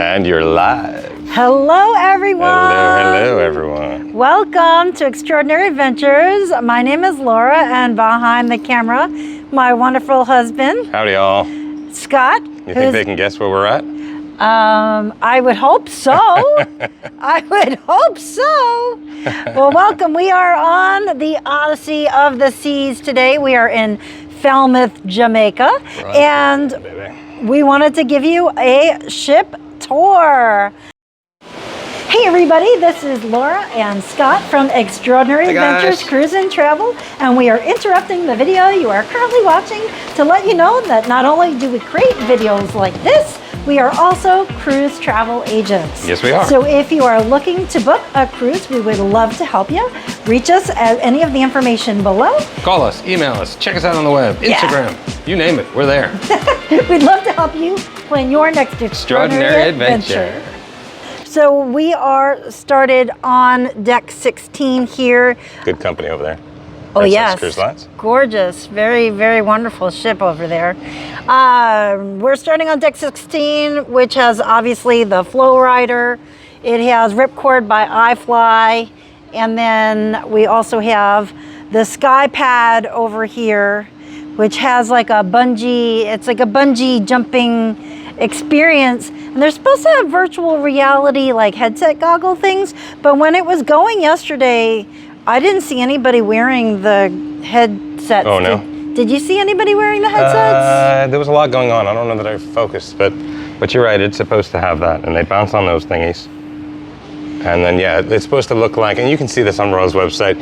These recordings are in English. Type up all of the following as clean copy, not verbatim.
And you're live. Hello, everyone. Hello, everyone. Welcome to Extraordinary Adventures. My name is Laura, and behind the camera, my wonderful husband. Howdy, y'all. Scott. You think they can guess where we're at? I would hope so. I would hope so. Well, welcome. We are on the Odyssey of the Seas today. We are in Falmouth, Jamaica, and we wanted to give you a ship tour. Hey everybody, this is Laura and Scott from Extraordinary Adventures Cruise and Travel, and we are interrupting the video you are currently watching to let you know that not only do we create videos like this, we are also cruise travel agents. Yes, we are. So if you are looking to book a cruise, we would love to help you. Reach us at any of the information below. Call us, email us, check us out on the web, Instagram, you name it, we're there. We'd love to help you plan your next extraordinary adventure. So we are started on deck 16 here. Good company over there. Oh yes, Cruise Lines. Gorgeous, very, very wonderful ship over there. We're starting on deck 16, which has obviously the flow rider. It has ripcord by iFly, and then we also have the sky pad over here, which has like a bungee. It's like a bungee jumping experience, and they're supposed to have virtual reality like headset goggle things, but when it was going yesterday, I didn't see anybody wearing the headsets. Oh no. Did you see anybody wearing the headsets? There was a lot going on. I don't know that I focused, but you're right, it's supposed to have that, and they bounce on those thingies. And then yeah, it's supposed to look like, and you can see this on Ro's website,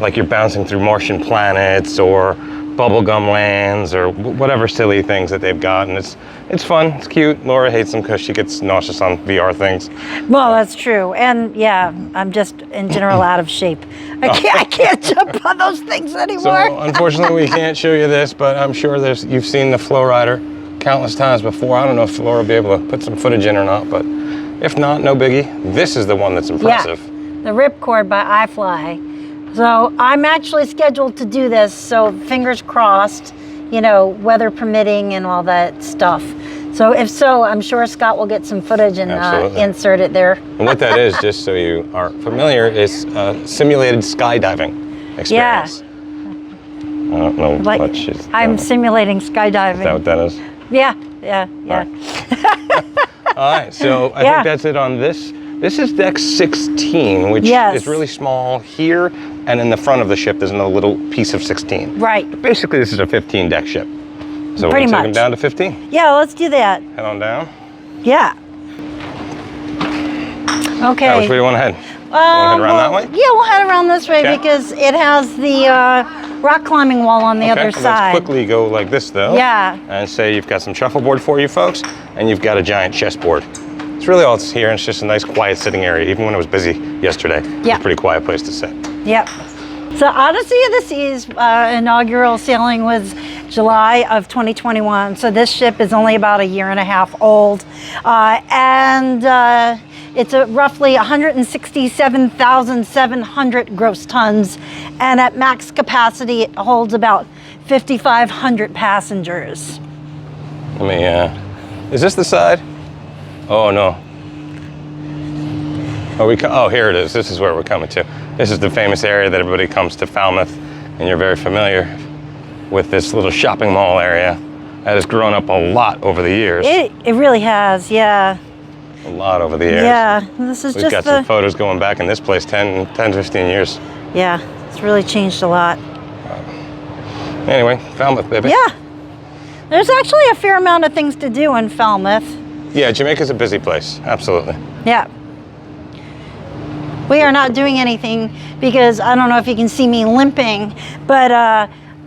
like you're bouncing through Martian planets or bubblegum lands or whatever silly things that they've got, and it's fun, it's cute. Laura hates them because she gets nauseous on VR things. Well, that's true, and yeah, I'm just in general out of shape. I can't jump on those things anymore. So unfortunately we can't show you this, but I'm sure you've seen the flow rider countless times before. I don't know if Laura will be able to put some footage in or not, but if not, no biggie. This is the one that's impressive. Yeah, the ripcord by iFly. So I'm actually scheduled to do this, so fingers crossed, you know, weather permitting and all that stuff. So if so, I'm sure Scott will get some footage and insert it there. And what that is, just so you are familiar, is simulated skydiving experience. Yeah. I don't know like, what she's I'm simulating skydiving. Is that what that is? Yeah. All right, so I think that's it on this. This is deck 16, which is really small here, and in the front of the ship there's another little piece of 16. Right. But basically this is a 15 deck ship. So we're going to take them down to 15. Yeah, let's do that. Head on down. Yeah. Okay. Which way do you want to head? Want to head around that way? Yeah, we'll head around this way because it has the rock climbing wall on the other side. Let's quickly go like this though. Yeah. And say you've got some shuffleboard for you folks, and you've got a giant chessboard. It's really all it's here, and it's just a nice quiet sitting area. Even when it was busy yesterday, it's a pretty quiet place to sit. Yep. So Odyssey of the Seas inaugural sailing was July of 2021. So this ship is only about a year and a half old. It's roughly 167,700 gross tons. And at max capacity, it holds about 5,500 passengers. Let me, is this the side? Oh no. Oh, here it is. This is where we're coming to. This is the famous area that everybody comes to Falmouth, and you're very familiar with this little shopping mall area that has grown up a lot over the years. It really has, yeah. A lot over the years. Yeah, this is We've got some photos going back in this place 10, 15 years. Yeah, it's really changed a lot. Anyway, Falmouth, baby. Yeah. There's actually a fair amount of things to do in Falmouth. Yeah, Jamaica's a busy place, absolutely. Yeah. We are not doing anything because I don't know if you can see me limping, but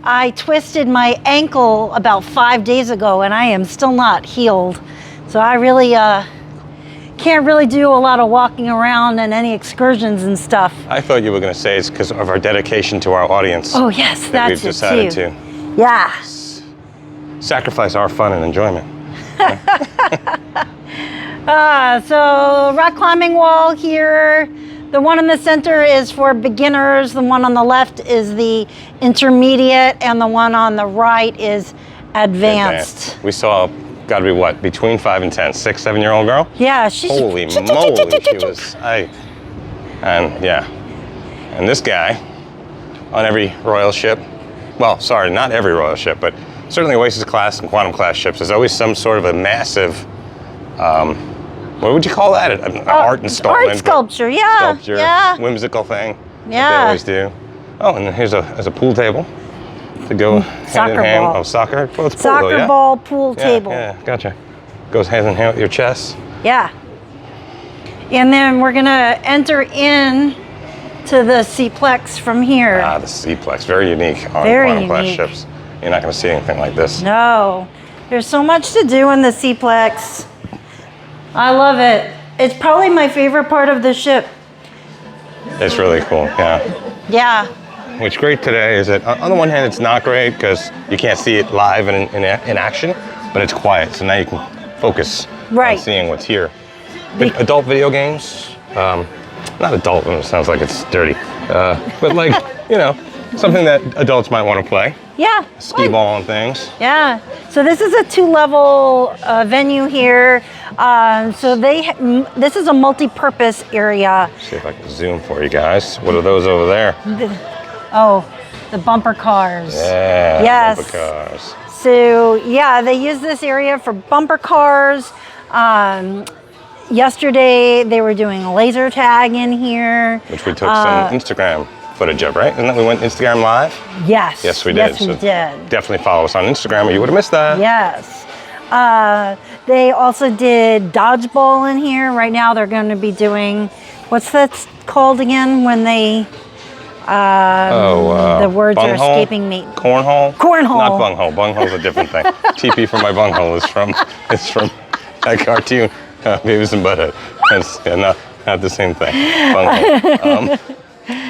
I twisted my ankle about 5 days ago and I am still not healed. So I really can't really do a lot of walking around and any excursions and stuff. I thought you were going to say it's because of our dedication to our audience. Oh yes, that's we've decided to. Yeah. Sacrifice our fun and enjoyment. So rock climbing wall here. The one in the center is for beginners. The one on the left is the intermediate, and the one on the right is advanced. We saw got to be what, between 5 and 10, 6, 7-year-old girl? Yeah, she's... Holy moly, she was, and yeah. And this guy, on every royal ship, well, sorry, not every royal ship, but certainly Oasis class and Quantum class ships, there's always some sort of a massive, what would you call that? An art installment? Art sculpture, yeah. Sculpture, yeah. whimsical thing. Yeah. That they always do. Oh, and then here's a pool table to go hand in hand. Ball. Oh, soccer? Well, it's pool, soccer though, yeah? ball pool Yeah, table. yeah, gotcha. Goes hand in hand with your chess. Yeah. And then we're gonna enter in to the Seaplex from here. Ah, the Seaplex, very unique on Quantum class ships. You're not gonna see anything like this. No, there's so much to do in the Seaplex. I love it. It's probably my favorite part of the ship. It's really cool, yeah. Yeah. What's great today is that on the one hand, it's not great because you can't see it live and in action, but it's quiet, so now you can focus on seeing what's here. Adult video games, not adult, it sounds like it's dirty, but like, you know, something that adults might want to play. Yeah. Skee ball and things. Yeah. So this is a 2-level venue here. So this is a multi-purpose area. See if I can zoom for you guys. What are those over there? The bumper cars. Yeah. Yes. Bumper cars. So yeah, they use this area for bumper cars. Yesterday they were doing laser tag in here, which we took some Instagram footage of, right? Isn't that we went Instagram live? Yes. Yes, we did. Yes, we did. Definitely follow us on Instagram or you would have missed that. Yes. They also did dodgeball in here. Right now they're going to be doing, what's that called again when they, the words bunghole? are escaping me. Cornhole? Cornhole. Not bunghole. Bunghole's a different thing. TP for my bunghole is from that cartoon, Beavis and Butthead. It's not the same thing. Bunghole.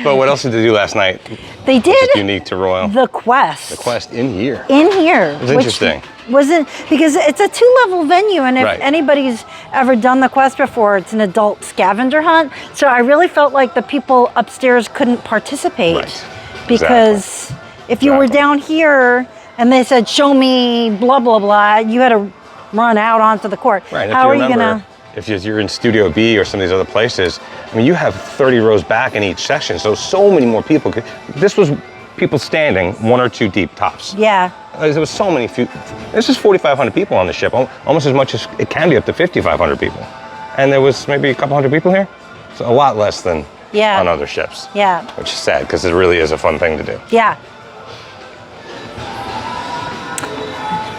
But what else did they do last night? They did. Which is unique to Royal. The Quest. The Quest in here. In here. It was interesting. Wasn't because it's a 2-level venue, and if anybody's ever done the Quest before, it's an adult scavenger hunt. So I really felt like the people upstairs couldn't participate because if you were down here and they said, "Show me blah blah blah," you had to run out onto the court. Right. How are you gonna? If you're in Studio B or some of these other places, I mean, you have 30 rows back in each section, so many more people. This was people standing 1 or 2 deep tops. Yeah. There was so many. This is 4,500 people on the ship, almost as much as it can be up to 5,500 people. And there was maybe a couple hundred people here, so a lot less than on other ships. Yeah. Which is sad because it really is a fun thing to do. Yeah.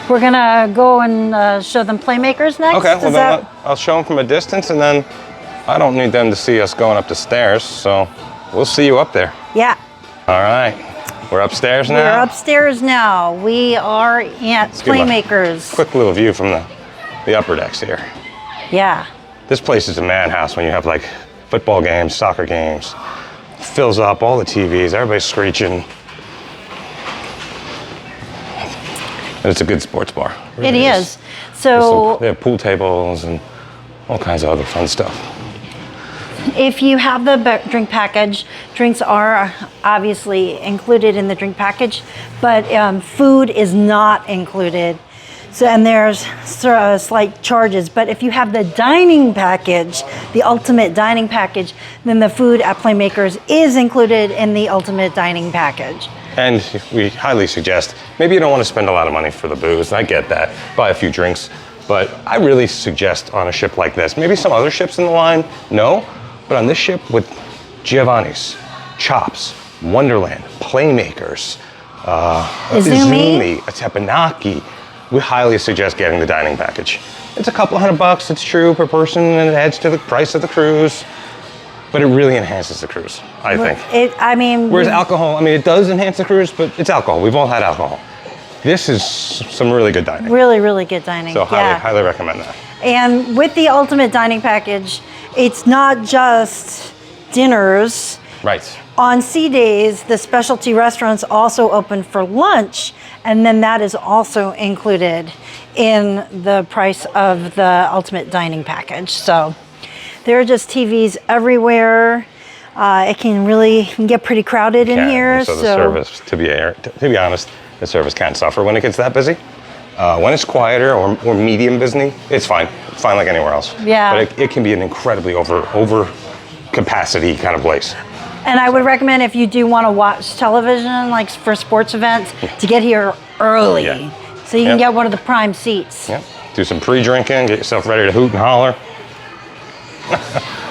We're gonna go and show them playmakers next. Okay, well then I'll show them from a distance, and then I don't need them to see us going up the stairs, so we'll see you up there. Yeah. All right, we're upstairs now. We're upstairs now. We are at Playmakers. Quick little view from the upper decks here. Yeah. This place is a madhouse when you have like football games, soccer games. It fills up all the TVs, everybody's screeching. And it's a good sports bar. It really is. So they have pool tables and all kinds of other fun stuff. If you have the drink package, drinks are obviously included in the drink package, but food is not included. So, and there's slight charges. But if you have the dining package, the ultimate dining package, then the food at Playmakers is included in the ultimate dining package. And we highly suggest, maybe you don't want to spend a lot of money for the booze, I get that, buy a few drinks, but I really suggest on a ship like this, maybe some other ships in the line, no, but on this ship with Giovannis, Chops, Wonderland, Playmakers, Izumi, Teppanyaki, we highly suggest getting the dining package. It's a couple $100, it's true, per person, and it adds to the price of the cruise. But it really enhances the cruise, I think. Whereas alcohol, it does enhance the cruise, but it's alcohol. We've all had alcohol. This is some really good dining. Really, really good dining. So highly recommend that. And with the ultimate dining package, it's not just dinners. Right. On sea days, the specialty restaurants also open for lunch, and then that is also included in the price of the ultimate dining package. So there are just TVs everywhere. It can get pretty crowded in here. So the service, to be honest, the service can suffer when it gets that busy. When it's quieter or medium busy, it's fine. It's fine like anywhere else. Yeah. But it can be an incredibly over capacity kind of place. And I would recommend if you do want to watch television, like for sports events, to get here early. Yeah. So you can get one of the prime seats. Yep. Do some pre-drinking, get yourself ready to hoot and holler.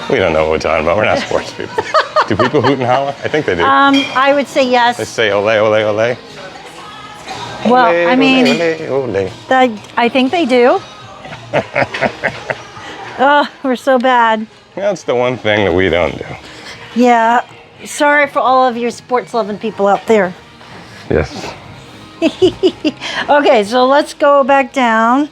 We don't know what we're talking about. We're not sports people. Do people hoot and holler? I think they do. I would say yes. They say ole, ole, ole. Well, Ole, I mean, ole, ole. I think they do. Oh, we're so bad. That's the one thing that we don't do. Yeah. Sorry for all of your sports-loving people out there. Yes. Okay, so let's go back down.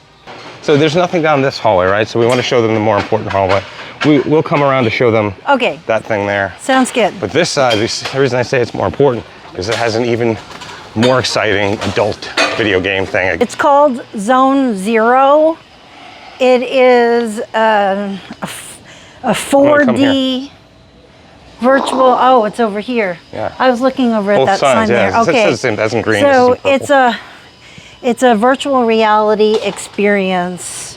So there's nothing down this hallway, right? So we want to show them the more important hallway. We'll come around to show them Okay. that thing there. Sounds good. But this side, the reason I say it's more important is it has an even more exciting adult video game thing. It's called Zone Zero. It is a 4D virtual. Oh, it's over here. Yeah. I was looking over at Both that sides, sign yeah. there. It Okay. says the same, that's in green. So this is in purple. it's a virtual reality experience.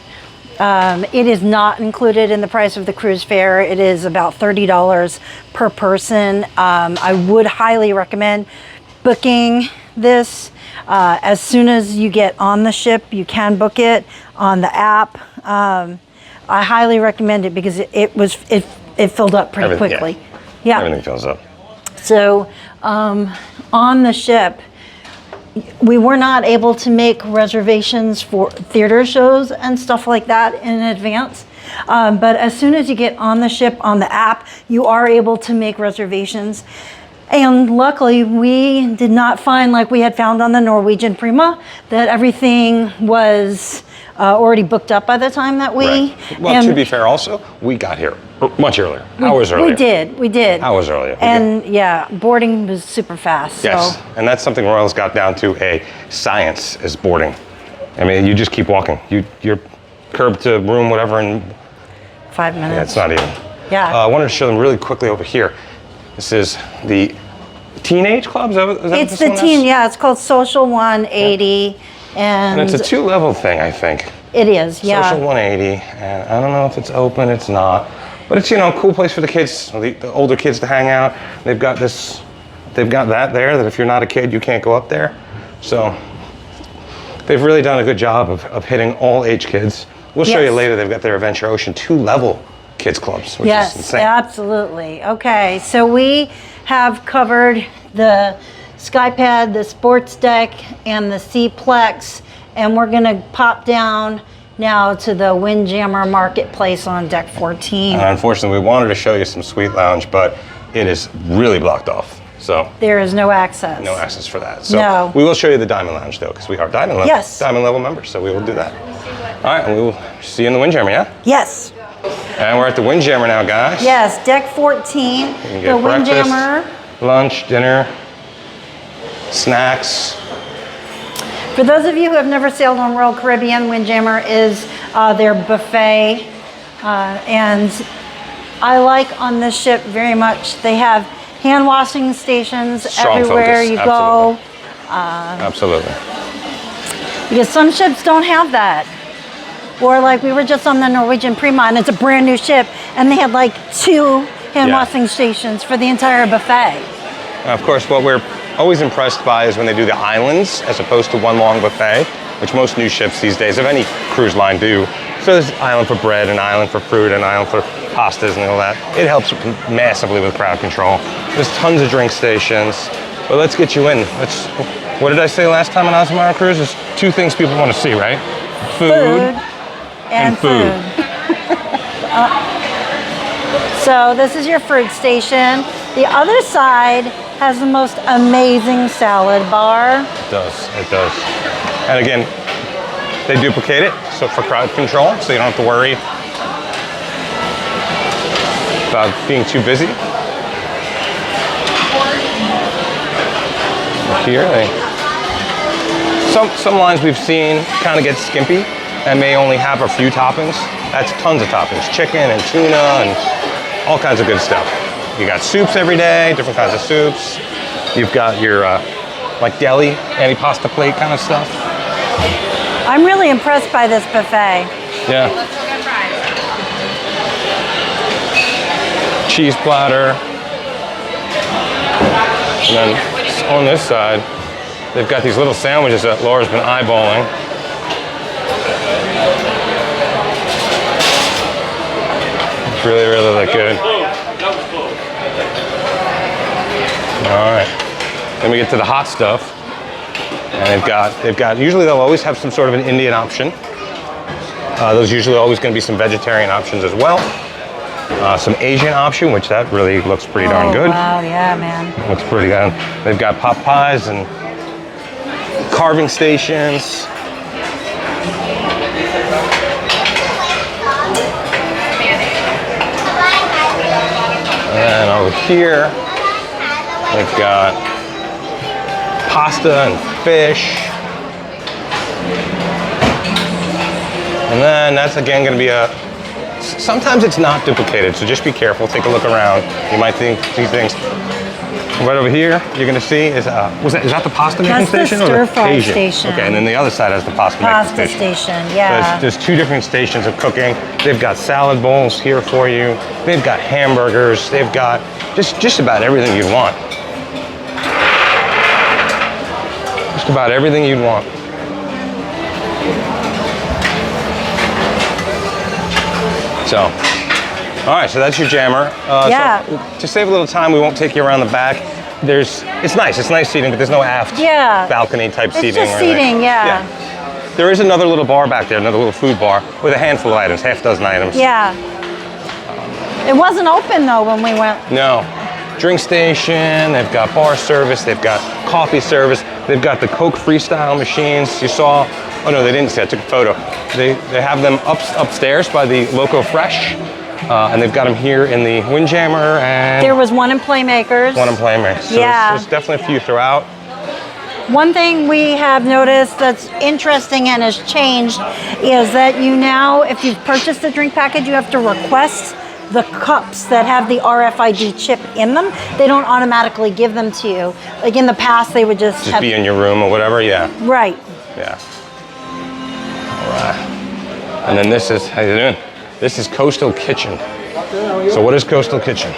It is not included in the price of the cruise fare. It is about $30 per person. I would highly recommend booking this as soon as you get on the ship. You can book it on the app. I highly recommend it because it filled up pretty Everything, quickly. Yeah. Everything fills up. So on the ship, we were not able to make reservations for theater shows and stuff like that in advance. But as soon as you get on the ship on the app, you are able to make reservations. And luckily, we did not find, like we had found on the Norwegian Prima, that everything was already booked up by the time that we... Right. Well, to be fair also, we got here much earlier, hours earlier. We did. Hours earlier. And yeah, boarding was super fast. Yes, So. and that's something Royals got down to a science is boarding. I mean, you just keep walking. You're curb to room, whatever, in 5 minutes. yeah, it's not even. Yeah. I wanted to show them really quickly over here. This is the teenage club. Is that what It's this the one teen, is? yeah. It's called Social 180, and And it's a two-level thing, I think. it is, yeah. Social 180, and I don't know if it's open. It's not, but it's a cool place for the kids, the older kids to hang out. They've got that there. That if you're not a kid, you can't go up there. So they've really done a good job of hitting all age kids. We'll show you Yes. later. They've got their Adventure Ocean 2-level kids clubs, which is Yes, insane. absolutely. Okay, so we have covered the Skypad, the sports deck, and the Seaplex, and we're gonna pop down now to the Windjammer Marketplace on deck 14. And unfortunately, we wanted to show you some Suite Lounge, but it is really blocked off. So There is no access. no access for that. So No. we will show you the Diamond Lounge though, because we are Diamond level, Yes. Diamond level members. So we will do that. All right, and we will see you in the Windjammer, yeah? Yes, And we're at the Windjammer now, guys. yes, deck 14, You can the get breakfast, Windjammer. lunch, dinner, snacks. For those of you who have never sailed on Royal Caribbean, Windjammer is their buffet. And I like on this ship very much, they have hand washing stations Strong everywhere focus, you go. Absolutely. Because some ships don't have that. Or like we were just on the Norwegian Prima and it's a brand new ship and they had like 2 hand Yeah. washing stations for the entire buffet. Of course, what we're always impressed by is when they do the islands as opposed to one long buffet, which most new ships these days of any cruise line do. So there's an island for bread, an island for fruit, an island for pastas and all that. It helps massively with crowd control. There's tons of drink stations. But let's get you in. What did I say last time on Azamara Cruise? There's 2 things people want to see, right? Food. And food. So this is your fruit station. The other side has the most amazing salad bar. It does. And again, they duplicate it, so for crowd control, so you don't have to worry about being too busy. Here, some lines we've seen kind of get skimpy and may only have a few toppings. That's tons of toppings, chicken and tuna and all kinds of good stuff. You got soups every day, different kinds of soups. You've got your like deli, antipasta plate kind of stuff. I'm really impressed by this buffet. Yeah. Cheese platter. And then on this side, they've got these little sandwiches that Laura's been eyeballing. It's really, really look good. All right. Then we get to the hot stuff. And they've got, usually they'll always have some sort of an Indian option. Those usually always going to be some vegetarian options as well. Some Asian option, which that really looks pretty darn good. Wow, yeah, man. Looks pretty good. They've got pot pies and carving stations. And over here, they've got pasta and fish. And then that's again going to be sometimes it's not duplicated, so just be careful. Take a look around. You might see things. Right over here, you're going to see is that the pasta making station? That's the stir-fry Asian? station. Okay, and then the other side has the pasta making station. Yeah. So there's two different stations of cooking. They've got salad bowls here for you. They've got hamburgers. They've got just about everything you'd want. Just about everything you'd want. So, all right, so that's your jammer. Yeah. So to save a little time, we won't take you around the back. It's nice seating, but there's no aft balcony type seating. It's just or anything. seating, yeah. There is another little bar back there, another little food bar with a handful of items, half dozen items. Yeah. It wasn't open though when we went. No. Drink station, they've got bar service, they've got coffee service, they've got the Coke Freestyle machines. You saw, oh no, they didn't see, I took a photo. They have them upstairs by the Loco Fresh, and they've got them here in the Windjammer, and there was one in Playmakers. One in Playmakers. So there's definitely a few throughout. One thing we have noticed that's interesting and has changed is that you now, if you've purchased a drink package, you have to request the cups that have the RFID chip in them. They don't automatically give them to you. Like in the past, they would just be in your room or whatever, yeah. Right. Yeah. All right. And then this is, how you doing? This is Coastal Kitchen. So what is Coastal Kitchen?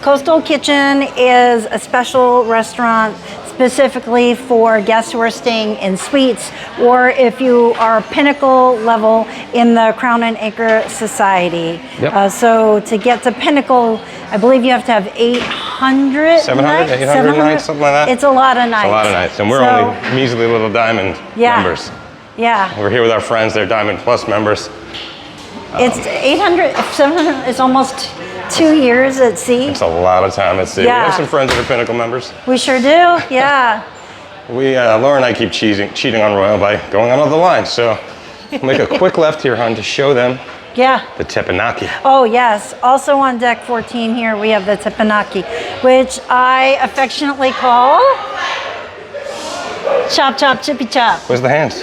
Coastal Kitchen is a special restaurant specifically for guests who are staying in suites, or if you are pinnacle level in the Crown and Anchor Society. Yep. So to get to pinnacle, I believe you have to have 800 700, 800 nights, something like that? It's a lot of nights. It's a lot of nights, and we're only measly little Diamond members. Yeah. We're here with our friends, they're Diamond Plus members. It's 800, 700, it's almost 2 years at sea. It's a lot of time at sea. Yeah. We have some friends that are Pinnacle members. We sure do, yeah. Laura and I keep cheating on Royal by going on other lines. So we'll make a quick left here, hon, to show them the teppanyaki. Oh, yes. Also on deck 14 here, we have the teppanyaki, which I affectionately call chop, chop, chippy chop. Where's the hands?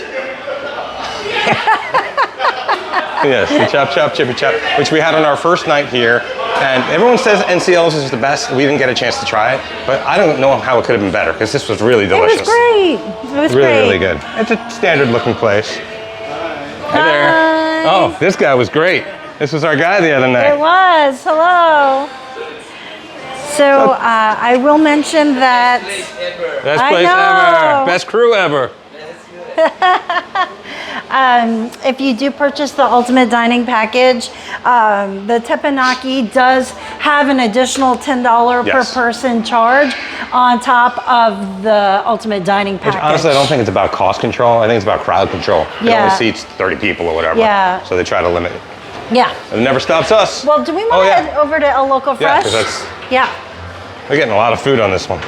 Yes, the chop, chop, chippy chop, which we had on our first night here. And everyone says NCL's is the best. We didn't get a chance to try it, but I don't know how it could have been better because this was really delicious. It was great. It was really, great. really good. It's a standard looking place. Hey there. Oh, this guy was great. This was our guy the other night. It was. Hello. So I will mention that. Best place ever. Best crew ever. If you do purchase the Ultimate Dining Package, the teppanyaki does have an additional $10 per person charge on top of the Ultimate Dining Package. Which, honestly, I don't think it's about cost control. I think it's about crowd control. It only seats 30 people or whatever. Yeah. So they try to limit it. Yeah. And it never stops us. Well, do we want to head over to El Loco Fresh? Yeah, because we're getting a lot of food on this one.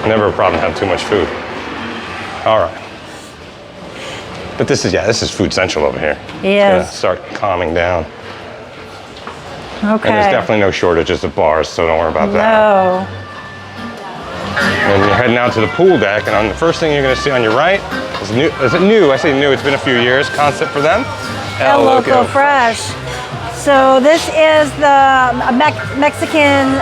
Never a problem to have too much food. All right. But this is food central over here. Yes. It's gonna start calming down. Okay. And there's definitely no shortages of bars, so don't worry about that. No. And you're heading out to the pool deck, and on the first thing you're gonna see on your right is new. I say new, it's been a few years. Concept for them. El Loco Fresh. So this is the Mexican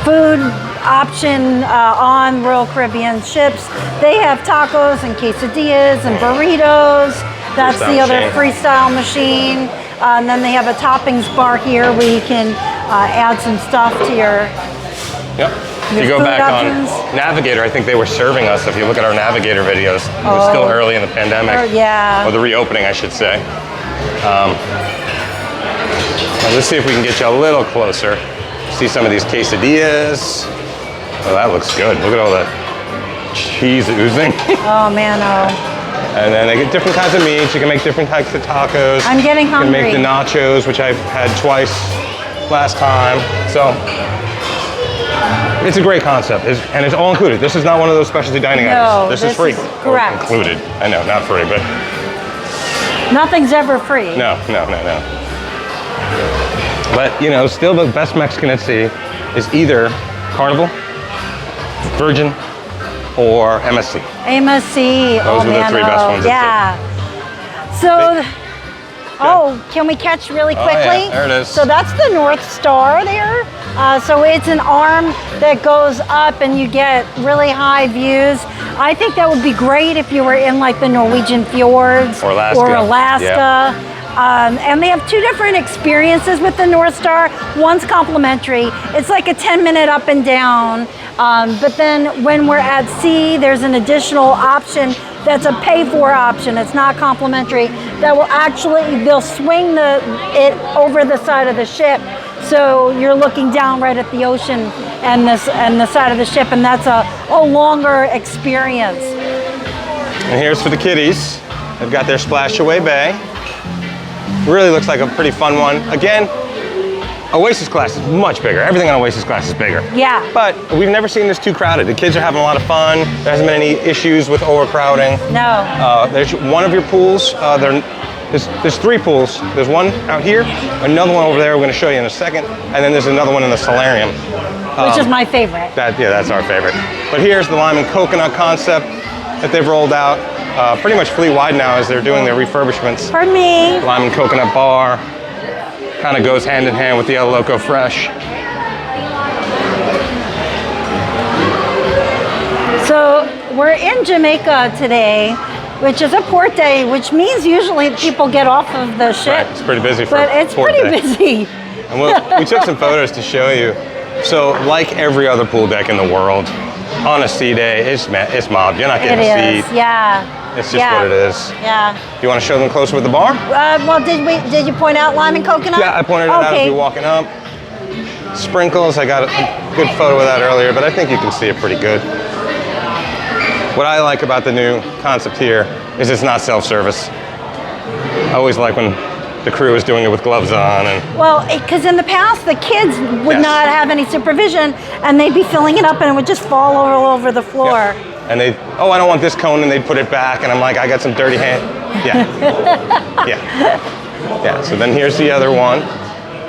food option on Royal Caribbean ships. They have tacos and quesadillas and burritos. That's the other freestyle machine. And then they have a toppings bar here where you can add some stuff to your. Yep. If you go back options. On Navigator, I think they were serving us. If you look at our Navigator videos, it was still early in the pandemic. Yeah. Or the reopening, I should say. Let's see if we can get you a little closer. See some of these quesadillas. Oh, that looks good. Look at all that cheese oozing. Oh, man, oh. And then they get different kinds of meats. You can make different types of tacos. I'm getting hungry. You can make the nachos, which I've had twice last time. So it's a great concept, and it's all included. This is not one of those specialty dining items. This is free. Correct. Included. I know, not free, but nothing's ever free. No. But you know, still the best Mexican at sea is either Carnival, Virgin, or MSC. MSC. Those are the three best ones. Yeah. So. Can we catch really quickly? Oh, yeah. There it is. So that's the North Star there. So it's an arm that goes up and you get really high views. I think that would be great if you were in like the Norwegian fjords or Alaska. Yeah. And they have two different experiences with the North Star. One's complimentary. It's like a 10-minute up and down. But then when we're at sea, there's an additional option that's a pay-for option. It's not complimentary. That will actually, they'll swing it over the side of the ship. So you're looking down right at the ocean and the side of the ship, and that's a longer experience. And here's for the kiddies. They've got their Splash Away Bay. Really looks like a pretty fun one. Again, Oasis class is much bigger. Everything on Oasis class is bigger. Yeah. But we've never seen this too crowded. The kids are having a lot of fun. There hasn't been any issues with overcrowding. No. There's one of your pools. There's three pools. There's one out here, another one over there we're going to show you in a second, and then there's another one in the solarium. Which is my favorite. That's our favorite. But here's the lime and coconut concept that they've rolled out. Pretty much fleet-wide now as they're doing their refurbishments. Pardon me. Lime and coconut bar. Kind of goes hand in hand with the El Loco Fresh. So we're in Jamaica today, which is a port day, which means usually people get off of the ship. Right, it's pretty busy for But it's port pretty day. busy. And we took some photos to show you. So like every other pool deck in the world, on a sea day, it's mobbed. You're not getting a seat. Yeah. It's just what it is. Yeah. You want to show them closer with the bar? Well, did you point out lime and coconut? Yeah, I pointed it out as we were walking up. Sprinkles, I got a good photo of that earlier, but I think you can see it pretty good. What I like about the new concept here is it's not self-service. I always like when the crew is doing it with gloves on. Well, because in the past, the kids would not have any supervision, and they'd be filling it up, and it would just fall all over the floor. Yeah. And I don't want this cone, and they'd put it back, and I'm like, I got some dirty hand. Yeah. So then here's the other one.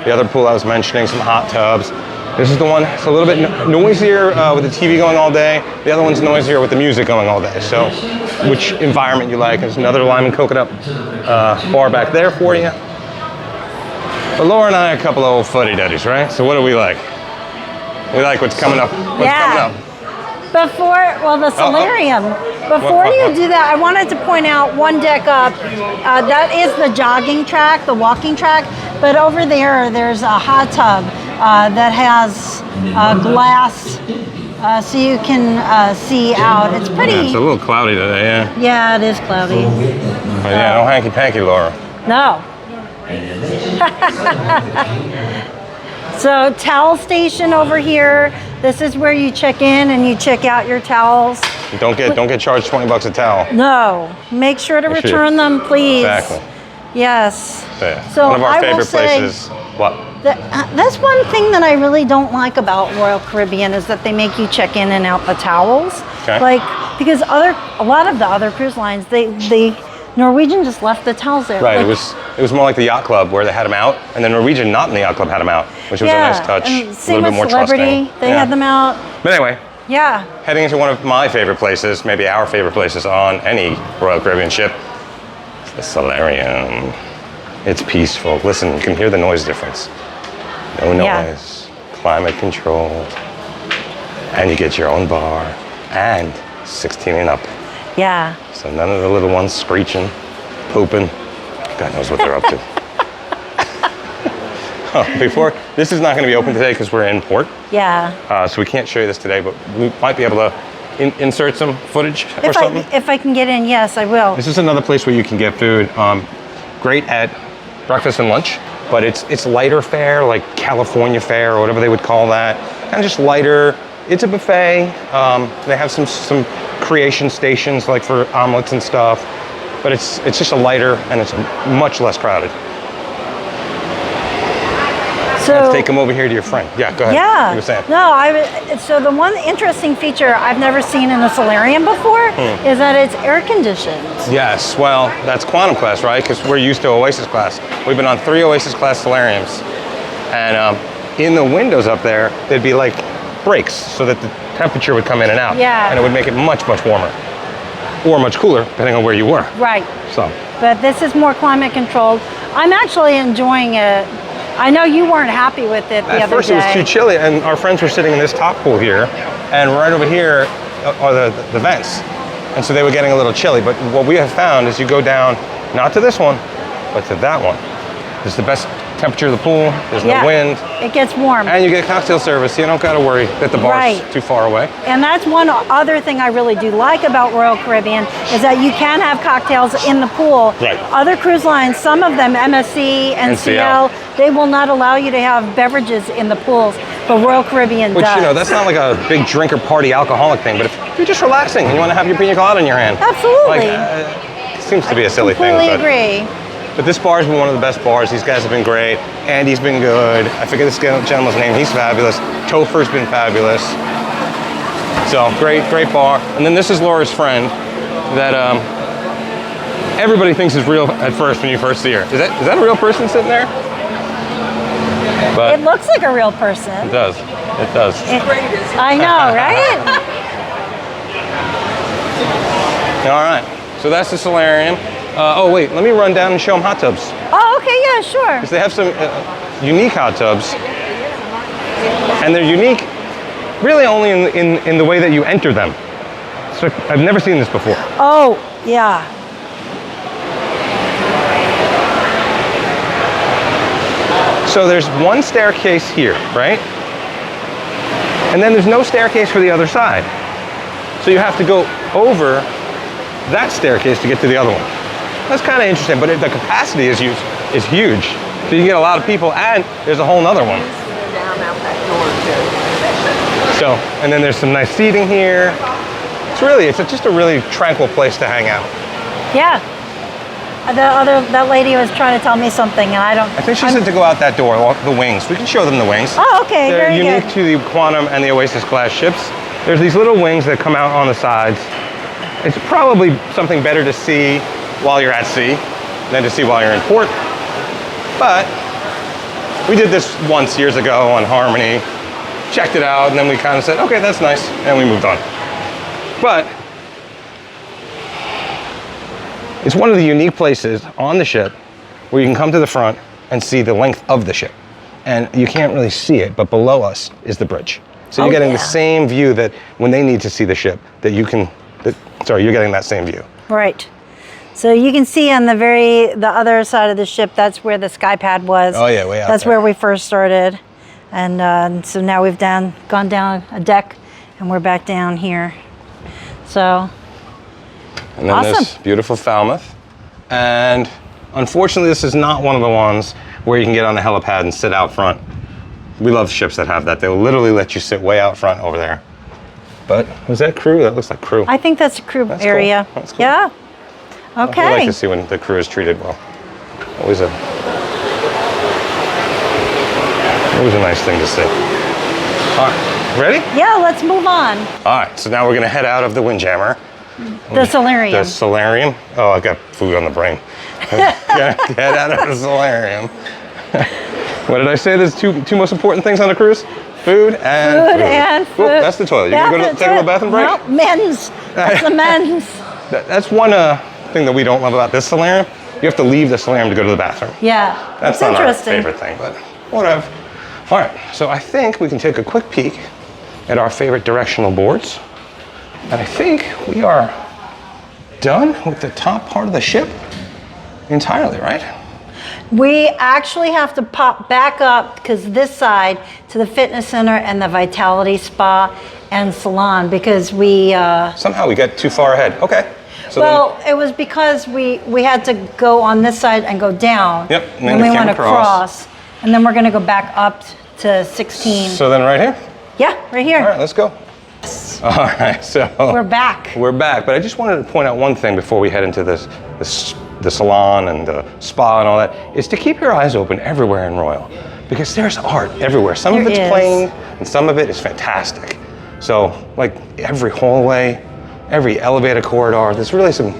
The other pool I was mentioning, some hot tubs. This is the one, it's a little bit noisier with the TV going all day. The other one's noisier with the music going all day. So which environment you like. There's another lime and coconut bar back there for you. But Laura and I are a couple of old fuddy-duddies, right? So what do we like? We like what's coming up. The solarium. Before you do that, I wanted to point out one deck up. That is the jogging track, the walking track. But over there's a hot tub that has glass, so you can see out. It's pretty. Yeah, it's a little cloudy today, yeah. Yeah, it is cloudy. But yeah, no hanky-panky, Laura. No. So towel station over here. This is where you check in and you check out your towels. Don't get charged $20 a towel. No, make sure to return them, please. Exactly. Yes. Yeah. So one of our I favorite will say places. What? That's one thing that I really don't like about Royal Caribbean is that they make you check in and out the towels. Okay. Like because a lot of the other cruise lines, they Norwegian just left the towels there. Right. Like, it was more like the yacht club where they had them out, and then Norwegian not in the yacht club had them out, which was a nice touch. And a same little bit with more Celebrity, trusting. they had them out. But anyway. Yeah. Heading into one of my favorite places, maybe our favorite places on any Royal Caribbean ship, the solarium. It's peaceful. Listen, you can hear the noise difference. No noise. Climate controlled. And you get your own bar and 16 and up. Yeah. So none of the little ones screeching, pooping. God knows what they're up to. This is not going to be open today because we're in port. Yeah. So we can't show you this today, but we might be able to insert some footage or something. If I can get in, yes, I will. This is another place where you can get food. Great at breakfast and lunch, but it's lighter fare, like California fare or whatever they would call that. Kind of just lighter. It's a buffet. They have some creation stations like for omelets and stuff, but it's just a lighter and it's much less crowded. So, let's take them over here to your friend. Yeah, go ahead. Yeah. You were saying. No, so the one interesting feature I've never seen in a solarium before is that it's air conditioned. Yes, well, that's quantum class, right? Because we're used to Oasis class. We've been on 3 Oasis class solariums. And in the windows up there, there'd be like breaks so that the temperature would come in and out. Yeah. And it would make it much, much warmer. Or much cooler, depending on where you were. Right. So. But this is more climate controlled. I'm actually enjoying it. I know you weren't happy with it the other day. At first it was too chilly, and our friends were sitting in this top pool here, and right over here are the vents. And so they were getting a little chilly, but what we have found is you go down, not to this one, but to that one. It's the best temperature of the pool, there's no wind. It gets warm. And you get cocktail service, so you don't gotta worry that the bar's too far away. And that's one other thing I really do like about Royal Caribbean is that you can have cocktails in the pool. Right. Other cruise lines, some of them, MSC, NCL, they will not allow you to have beverages in the pools, but Royal Caribbean does. Which, you know, that's not like a big drinker party alcoholic thing, but if you're just relaxing and you wanna have your pina colada in your hand. Absolutely. Like, it seems to be a silly thing. Completely agree. But this bar has been one of the best bars. These guys have been great. Andy's been good. I forget this gentleman's name. He's fabulous. Topher's been fabulous. So great bar. And then this is Laura's friend that everybody thinks is real at first when you first see her. Is that a real person sitting there? But it looks like a real person. It does. It does. I know, right? All right. So that's the solarium. Oh wait, let me run down and show them hot tubs. Oh, okay, yeah, sure. Because they have some unique hot tubs, and they're unique really only in the way that you enter them. So I've never seen this before. Oh, yeah. So there's one staircase here, right? And then there's no staircase for the other side. So you have to go over that staircase to get to the other one. That's kind of interesting, but the capacity is huge. So you get a lot of people, and there's a whole nother one. So, and then there's some nice seating here. It's just a really tranquil place to hang out. Yeah. That lady was trying to tell me something, and I think she said to go out that door, the wings. We can show them the wings. Oh, okay, They're very unique good. to the Quantum and the Oasis class ships. There's these little wings that come out on the sides. It's probably something better to see while you're at sea than to see while you're in port. But we did this once years ago on Harmony, checked it out, and then we kind of said, okay, that's nice, and we moved on. But it's one of the unique places on the ship where you can come to the front and see the length of the ship. And you can't really see it, but below us is the bridge. So you're getting the same view that when they need to see the ship, you're getting that same view. Right. So you can see on the other side of the ship, that's where the sky pad was. Oh yeah, way out That's there. where we first started. And so now we've gone down a deck and we're back down here. So, and then this beautiful Falmouth. And unfortunately, this is not one of the ones where you can get on the helipad and sit out front. We love ships that have that. They'll literally let you sit way out front over there. But was that crew? That looks like crew. I think that's a crew area. Cool. That's cool. Yeah. Okay. I like to see when the crew is treated well. Always a nice thing to see. All right, ready? Yeah, let's move on. All right, so now we're gonna head out of the Windjammer. The solarium. The solarium. Oh, I've got food on the brain. Get out of the solarium. What did I say? There's two most important things on a cruise? Food and food. And food. Oh, that's the toilet. You're gonna take a little bathroom break? No, men's. That's the men's. That's one thing that we don't love about this solarium. You have to leave the solarium to go to the bathroom. Yeah, That's not our favorite thing, but whatever. All right, so I think we can take a quick peek at our favorite directional boards. And I think we are done with the top part of the ship entirely, right? We actually have to pop back up because this side to the fitness center and the Vitality Spa and Salon because we... Somehow we got too far ahead. Okay. So well, it was because we had to go on this side and go down. Yep. And we went across. And then we're going to go back up to 16. So then right here? Yeah, right here. All right, let's go. All right, so... We're back. We're back, but I just wanted to point out one thing before we head into the salon and the spa and all that, is to keep your eyes open everywhere in Royal, because there's art everywhere. Some of it's plain, and some of it is fantastic. So, like every hallway, every elevator corridor, there's really some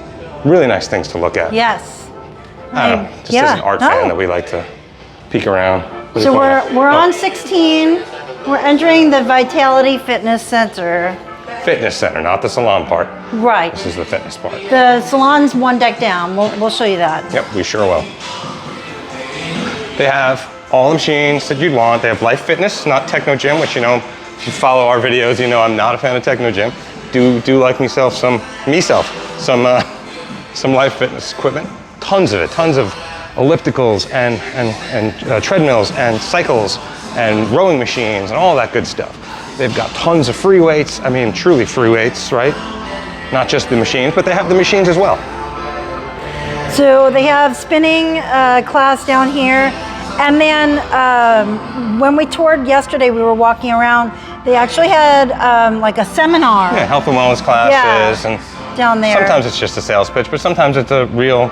really nice things to look at. Yes. I don't know, just as an art fan that we like to peek around. Really so we're on 16. We're entering the Vitality Fitness Center. Fitness center, not the salon part. Right. This is the fitness part. The salon's one deck down. We'll show you that. Yep, we sure will. They have all the machines that you'd want. They have Life Fitness, not Techno Gym, which, you know, if you follow our videos, you know I'm not a fan of Techno Gym. Do like some Life Fitness equipment. Tons of it, tons of ellipticals and treadmills and cycles and rowing machines and all that good stuff. They've got tons of free weights. I mean, truly free weights, right? Not just the machines, but they have the machines as well. So they have spinning class down here. And then when we toured yesterday, we were walking around, they actually had like a seminar. Yeah, health and wellness classes. Yeah, and down there. Sometimes it's just a sales pitch, but sometimes it's a real,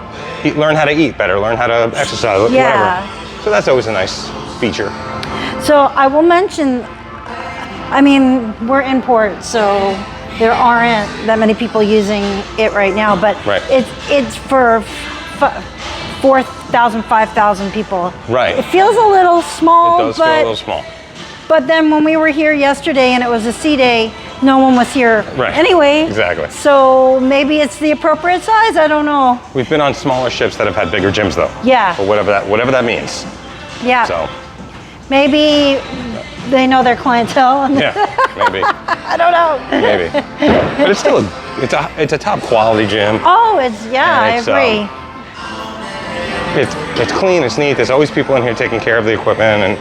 learn how to eat better, learn how to exercise, whatever. So that's always a nice feature. So I will mention, I mean, we're in port, so there aren't that many people using it right now, but it's for 4,000, 5,000 people. Right. It feels a little small. It does feel a little small. But then when we were here yesterday and it was a sea day, no one was here anyway. Exactly. So maybe it's the appropriate size, I don't know. We've been on smaller ships that have had bigger gyms though. Yeah. Or whatever that means. Yeah. So. Maybe they know their clientele. And yeah, maybe. I don't know. Maybe. But it's still it's a top quality gym. Oh, I agree. It's clean, it's neat. There's always people in here taking care of the equipment, and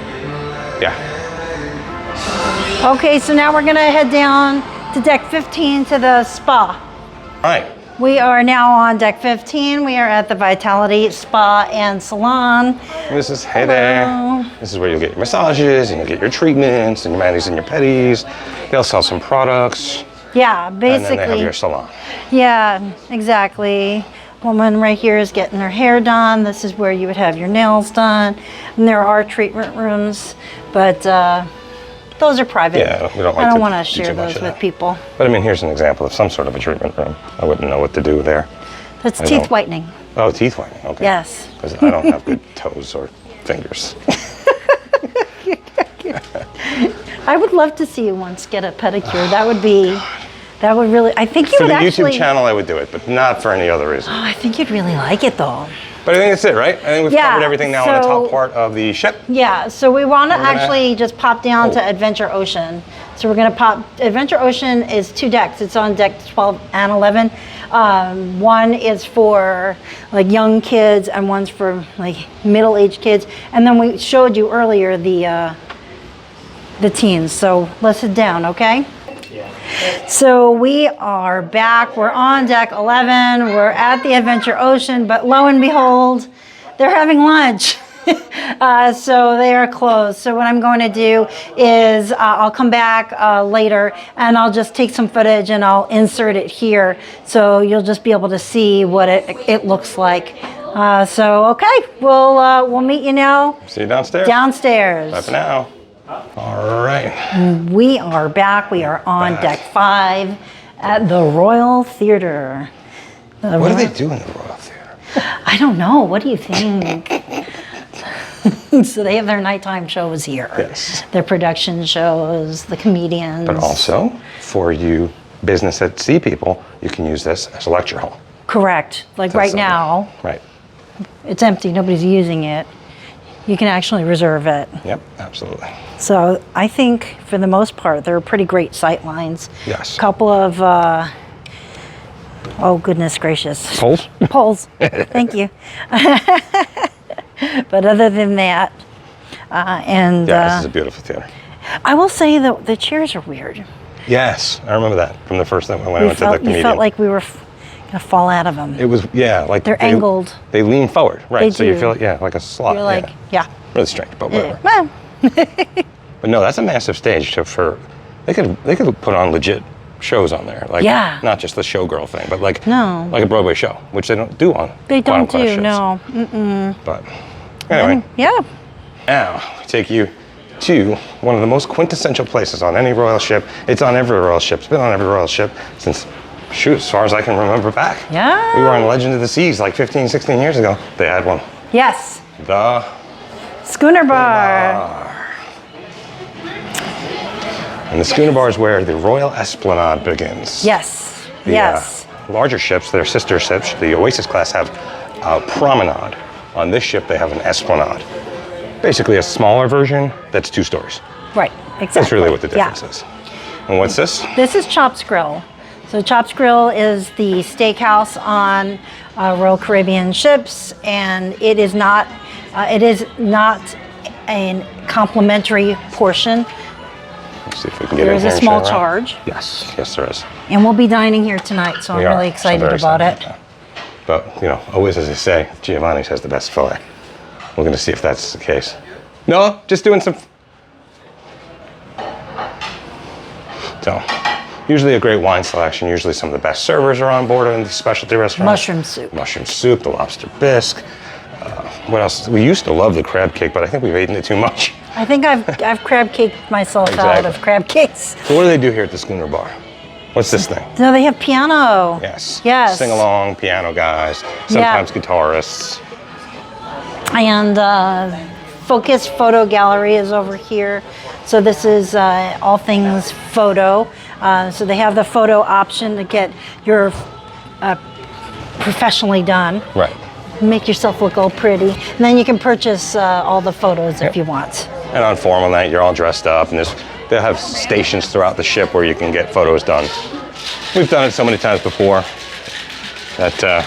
yeah. Okay, so now we're gonna head down to deck 15 to the spa. All right. We are now on deck 15. We are at the Vitality Spa and Salon. This is, hey there. This is where you'll get your massages, and you'll get your treatments, and your manis and your pedis. They'll sell some products. Yeah, basically. And then they have your salon. Yeah, exactly. Woman right here is getting her hair done. This is where you would have your nails done. And there are treatment rooms, but those are private. Yeah, we don't like I don't to want to do share too much those of with that. people. But I mean, here's an example of some sort of a treatment room. I wouldn't know what to do there. That's teeth whitening. Oh, teeth whitening, okay. Yes. Because I don't have good toes or fingers. I would love to see you once get a pedicure. That would really, I think you would actually. For the YouTube channel, I would do it, but not for any other reason. Oh, I think you'd really like it though. But I think that's it, right? I think we've covered everything now on the top part of the ship. Yeah, so we want to actually just pop down to Adventure Ocean. So we're going to pop, Adventure Ocean is 2 decks. It's on deck 12 and 11. One is for like young kids and one's for like middle-aged kids. And then we showed you earlier the teens. So let's sit down, okay? So we are back. We're on deck 11. We're at the Adventure Ocean, but lo and behold, they're having lunch. So they are closed. So what I'm going to do is I'll come back later and I'll just take some footage and I'll insert it here. So you'll just be able to see what it looks like. So, okay, we'll meet you now. See you downstairs. Downstairs. Bye for now. All right. We are back. We are on deck 5 at the Royal Theatre. What do they do in the Royal Theatre? I don't know. What do you think? So they have their nighttime shows here. Yes. Their production shows, the comedians. But also, for you business at sea people, you can use this as a lecture hall. Correct. Like right now, Right. it's empty. Nobody's using it. You can actually reserve it. Yep, absolutely. So I think for the most part, they're pretty great sight lines. Yes. Couple of, oh goodness gracious. Poles? Poles, thank you. But other than that, This is a beautiful theater. I will say that the chairs are weird. Yes, I remember that from the first time when I went to the You felt like we were gonna fall out of them. It was, like They're angled. They lean forward, right? They so you do. feel like a slot. You're like, yeah. Really strange, but whatever. Well, But no, that's a massive stage. They could put on legit shows on there, like Yeah. not just the showgirl thing, but like No. like a Broadway show, which they don't do on. they don't bottom class do, ships. no. Mm-mm. But anyway, Yeah. now we take you to one of the most quintessential places on any royal ship. It's on every royal ship. It's been on every royal ship since, shoot, as far as I can remember back. Yeah. We were on Legend of the Seas like 15, 16 years ago. They had one. Yes. The Schooner Bar. And the Schooner Bar is where the Royal Esplanade begins. Yes. The, Yes. Larger ships, their sister ships, the Oasis class, have a promenade. On this ship, they have an esplanade. Basically a smaller version that's 2 stories. Right. Exactly. That's really what the difference is. And what's this? This is Chops Grill. So Chops Grill is the steakhouse on Royal Caribbean ships, and it is not a complimentary portion. Let's see if we can get There in is here a and small show around. charge, Yes, yes there is. and we'll be dining here tonight, so We I'm are. really So excited very about it. excited. But, always as they say, Giovannis has the best fillet. We're going to see if that's the case. No, just doing some... So, usually a great wine selection. Usually some of the best servers are on board in the specialty restaurants. Mushroom soup. Mushroom soup, the lobster bisque. What else? We used to love the crab cake, but I think we've eaten it too much. I think I've crab caked myself out Exactly. of crab cakes. So what do they do here at the Schooner Bar? What's this thing? No, they have piano. Yes. Yes. Sing along, piano guys, sometimes guitarists. And Focus Photo Gallery is over here. So this is all things photo. So they have the photo option to get your professionally done. Right. Make yourself look all pretty. And then you can purchase all the photos if you want. And on formal night, you're all dressed up, and they'll have stations throughout the ship where you can get photos done. We've done it so many times before that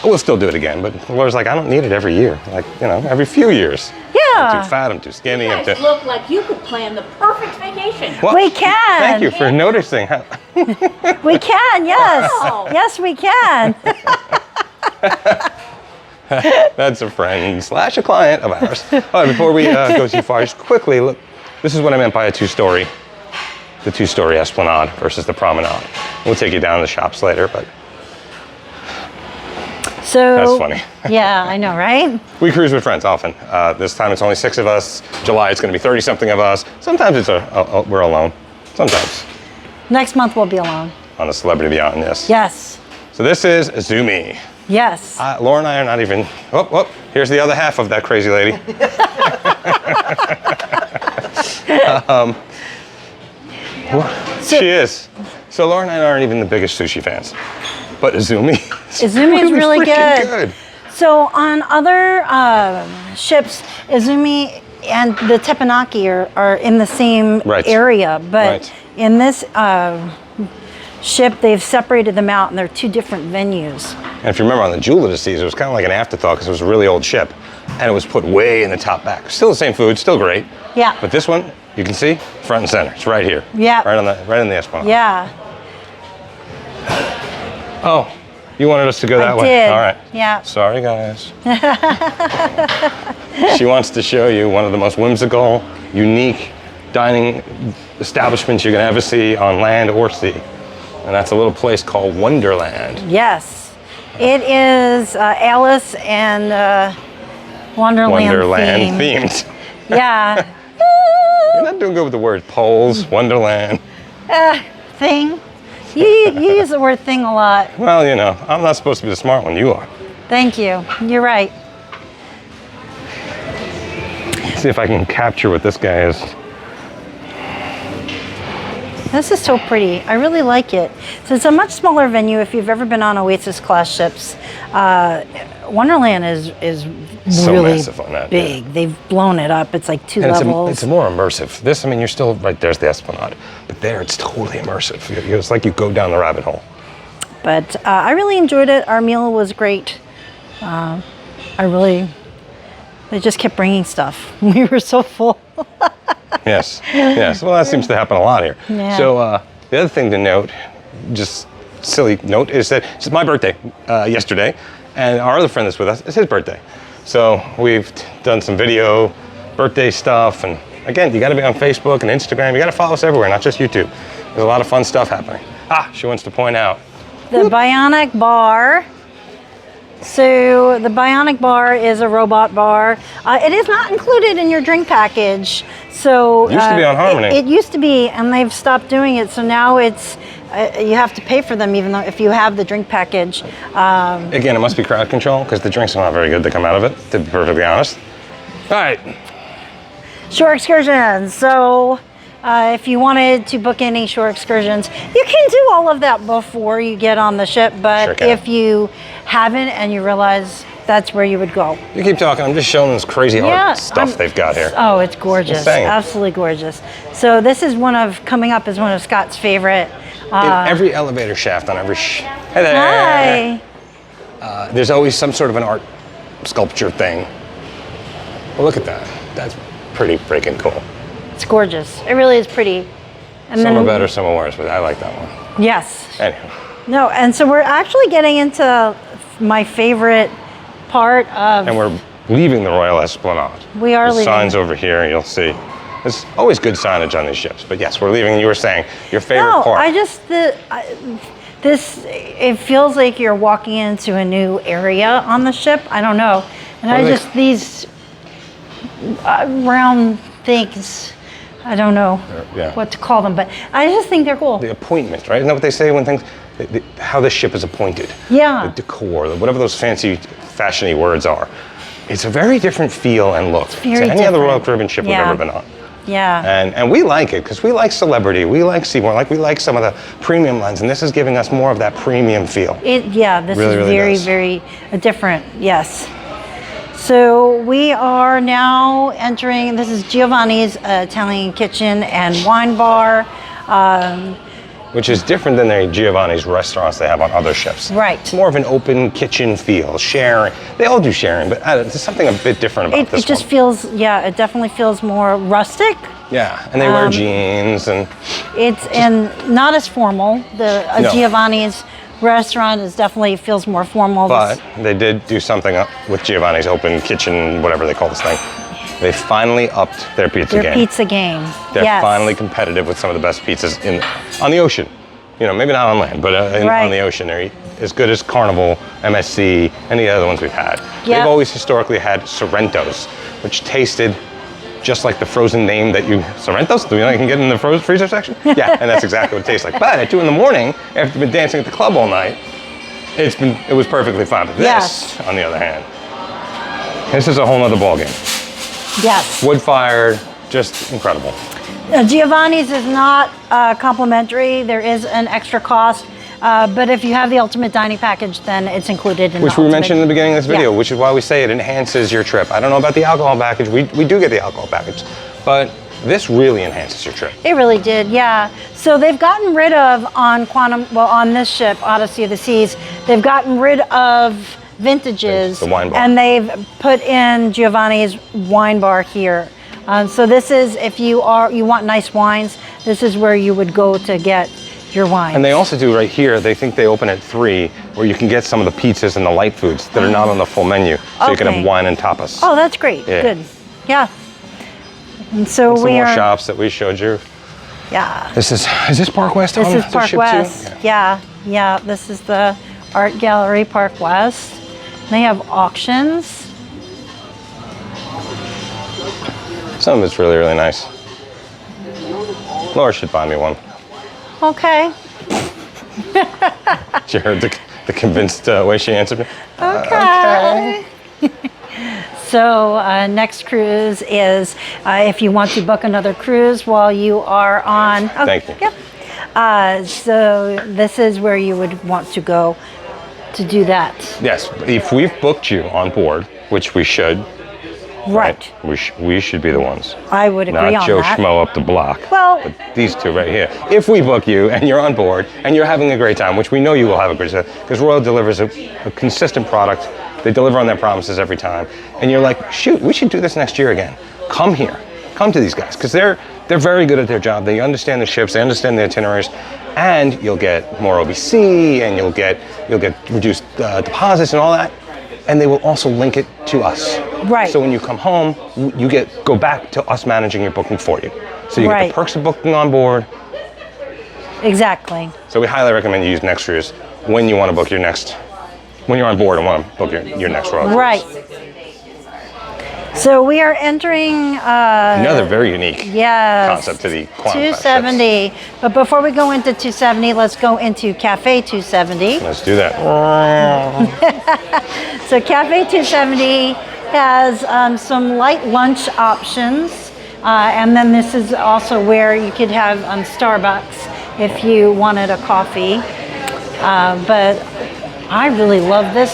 we'll still do it again. But Laura's like, I don't need it every year. Like, every few years. I'm Yeah, too fat, I'm too skinny. You I'm guys too... look like you could plan the perfect vacation. Well, we can. Thank you for noticing. We can, yes. Wow. Yes, we can. That's a friend / a client of ours. All right, before we go too far, just quickly look. This is what I meant by a 2-story. The 2-story esplanade versus the promenade. We'll take you down to the shops later, but So that's funny. Yeah, I know, right? We cruise with friends often. This time it's only 6 of us. July it's going to be 30-something of us. Sometimes it's we're alone. Sometimes Next month we'll be alone. on a celebrity yacht. Yes. Yes. So this is Izumi. Yes. Laura and I are not even. Oh, here's the other half of that crazy lady. She is. So Laura and I aren't even the biggest sushi fans, but Izumi. Izumi is really freaking good. So on other ships, Izumi and the teppanyaki are in the same Right. area, but Right. in this ship, they've separated them out, and they're 2 different venues. And if you remember on the Jewel of the Seas, it was kind of like an afterthought because it was a really old ship, and it was put way in the top back. Still the same food, still great. Yeah. But this one, you can see front and center. It's right here. Yeah. Right in the esplanade. Yeah. Oh, you wanted us to go that I way. did. All right. Yeah. Sorry, guys. She wants to show you one of the most whimsical, unique dining establishments you're going to ever see on land or sea. And that's a little place called Wonderland. Yes. It is Alice and Wonderland themed. Yeah. You're not doing good with the word poles, Wonderland. Thing. You use the word thing a lot. Well, I'm not supposed to be the smart one. You are. Thank you. You're right. Let's see if I can capture what this guy is. This is so pretty. I really like it. So it's a much smaller venue. If you've ever been on Oasis class ships, Wonderland is So really massive on that, big. yeah. They've blown it up. It's like 2 And levels. it's more immersive. This, I mean, you're still right there's the Esplanade, but there it's totally immersive. It's like you go down the rabbit hole. But I really enjoyed it. Our meal was great. They just kept bringing stuff. We were so full. Yes, yes. Well, that seems to happen a lot here. Yeah. So the other thing to note, just silly note, is that it's my birthday yesterday, and our other friend that's with us, it's his birthday. So we've done some video birthday stuff, and again, you got to be on Facebook and Instagram. You got to follow us everywhere, not just YouTube. There's a lot of fun stuff happening. She wants to point out. The Bionic Bar. So the Bionic Bar is a robot bar. It is not included in your drink package. So It used to be on Harmony. It used to be, and they've stopped doing it. So now it's you have to pay for them, even though if you have the drink package. Again, it must be crowd control because the drinks are not very good that come out of it, to be perfectly honest. All right. Shore excursions. So if you wanted to book any shore excursions, you can do all of that before you get on the ship. But Sure can. if you haven't and you realize that's where you would go. You keep talking. I'm just showing this crazy art stuff they've got here. Oh, it's gorgeous. Insane. Absolutely gorgeous. So this is coming up as one of Scott's favorite. In every elevator shaft on every Hey there. Hi. There's always some sort of an art sculpture thing. Well, look at that. That's pretty freaking cool. It's gorgeous. It really is pretty. And Some are better, some are worse, but I like that one. Yes. Anyway, No, and so we're actually getting into my favorite part of. and we're leaving the Royal Esplanade. We are There's leaving. signs over here, you'll see. There's always good signage on these ships, but yes, we're leaving. You were saying your favorite part. I just it feels like you're walking into a new area on the ship. I don't know, and What are they- these round things. I don't know Yeah. what to call them, but I just think they're cool. The appointment, right? Isn't that what they say when things, how the ship is appointed? Yeah. The decor, whatever those fancy, fashiony words are. It's a very different feel and look to very any other Royal different. Caribbean ship Yeah. we've ever been on. Yeah. And we like it because we like celebrity, we like Seymour, we like some of the premium lines, and this is giving us more of that premium feel. This Really, is really very, does. very different. Yes. So we are now entering. This is Giovanni's Italian kitchen and wine bar. Which is different than the Giovanni's restaurants they have on other ships. Right. It's more of an open kitchen feel, sharing. They all do sharing, but there's something a bit different about this It just one. feels, it definitely feels more rustic. Yeah, and they wear jeans and It's and not as formal. The No. Giovanni's restaurant is definitely feels more formal. but they did do something up with Giovanni's open kitchen, whatever they call this thing. They finally upped their pizza Their game. pizza game. They're Yes. finally competitive with some of the best pizzas on the ocean. You know, maybe not on land, but Right. on the ocean. They're as good as Carnival, MSC, any of the other ones we've had. Yep. They've always historically had Sorrentos, which tasted just like the frozen name that you, Sorrentos? Do you know you can get in the freezer section? Yeah, and that's exactly what it tastes like. But at 2 in the morning, after you've been dancing at the club all night, it was perfectly fine. But this, Yes. on the other hand, this is a whole nother ballgame. Yes. Wood-fired, just incredible. Giovanni's is not complimentary. There is an extra cost. But if you have the ultimate dining package, then it's included in Which the we ultimate. mentioned in the beginning of this video, Yeah. which is why we say it enhances your trip. I don't know about the alcohol package. We do get the alcohol package, but this really enhances your trip. It really did, yeah. So they've gotten rid of on this ship, Odyssey of the Seas, they've gotten rid of vintages. The wine bar. And they've put in Giovanni's wine bar here. So this is, if you want nice wines, this is where you would go to get your wine. And they also do right here, they think they open at 3, where you can get some of the pizzas and the light foods that are not on the full menu. So you can Okay. have wine and tapas. Oh, that's great. Yeah. Good. Yeah. And so Some we more are. shops that we showed you. Yeah. Is this Park West? This on is the Park ship too? West. Yeah. Yeah. This is the Art Gallery Park West. They have auctions. Some of it's really, really nice. Laura should buy me one. Okay. She heard the convinced way she answered me. Okay. So next cruise is if you want to book another cruise while you are on. Thank you. Yep. So this is where you would want to go to do that. Yes, if we've booked you on board, which we should, Right. we should be the ones. I would agree Not on Joe that. Schmo up the block. Well- but these two right here. If we book you and you're on board and you're having a great time, which we know you will have a great time, because Royal delivers a consistent product. They deliver on their promises every time. And you're like, shoot, we should do this next year again. Come here. Come to these guys, because they're very good at their job. They understand the ships, they understand the itineraries, and you'll get more OBC, and you'll get reduced deposits and all that. And they will also link it to us. Right. So when you come home, you go back to us managing your booking for you. So you get Right. the perks of booking on board. Exactly. So we highly recommend you use Next Cruise when you want to book your next, when you're on board and want to book your next Royal Cruise. Right. So we are entering Another very unique yes, concept to the Quantum 270. But before we go into 270, let's go into Cafe 270. Let's do that. So Cafe 270 has some light lunch options. And then this is also where you could have Starbucks if you wanted a coffee. But I really love this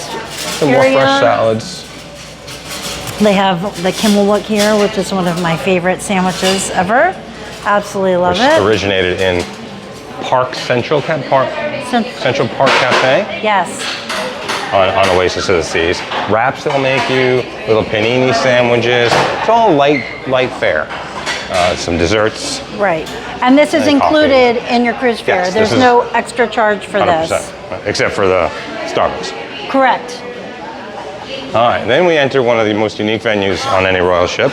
Some more area. fresh salads. They have the Kimmel Look here, which is one of my favorite sandwiches ever. Absolutely love Which it. originated in Central Park Cafe Yes. on Oasis of the Seas. Wraps they'll make you, little panini sandwiches. It's all light fare. Some desserts. Right. And this is And included in your cruise fare. Yes, There's this is no extra charge for 100%. this. Except for the Starbucks. Correct. All right, then we enter one of the most unique venues on any Royal ship,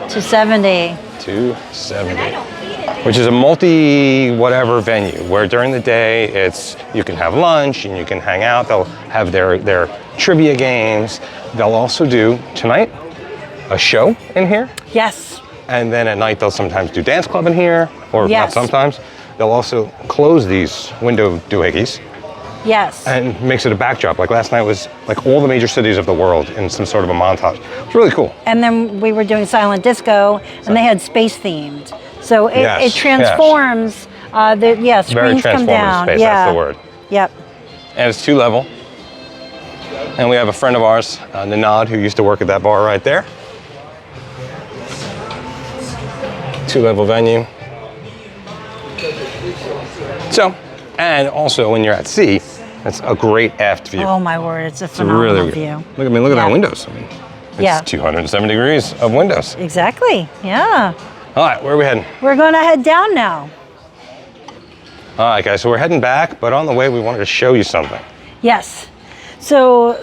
270. 270, which is a multi-whatever venue where during the day you can have lunch and you can hang out. They'll have their trivia games. They'll also do tonight a show in here, Yes. and then at night they'll sometimes do dance club in here, or not Yes. sometimes. They'll also close these window doohickeys Yes. and makes it a backdrop. Like last night was like all the major cities of the world in some sort of a montage. It's really cool. And then we were doing silent disco, and they had space themed. So it, Yes, it transforms. Very Screens come transformative down. space, Yeah. that's the word. Yep. And it's 2-level. And we have a friend of ours, Nanad, who used to work at that bar right there. 2-level venue. So, and also when you're at sea, it's a great aft view. Oh my word, it's a It's phenomenal really view. Look at me, look at Yeah. that windows. I mean, it's Yeah. 270 degrees of windows. Exactly. Yeah. All right, where are we heading? We're going to head down now. All right, guys, so we're heading back, but on the way we wanted to show you something. Yes. So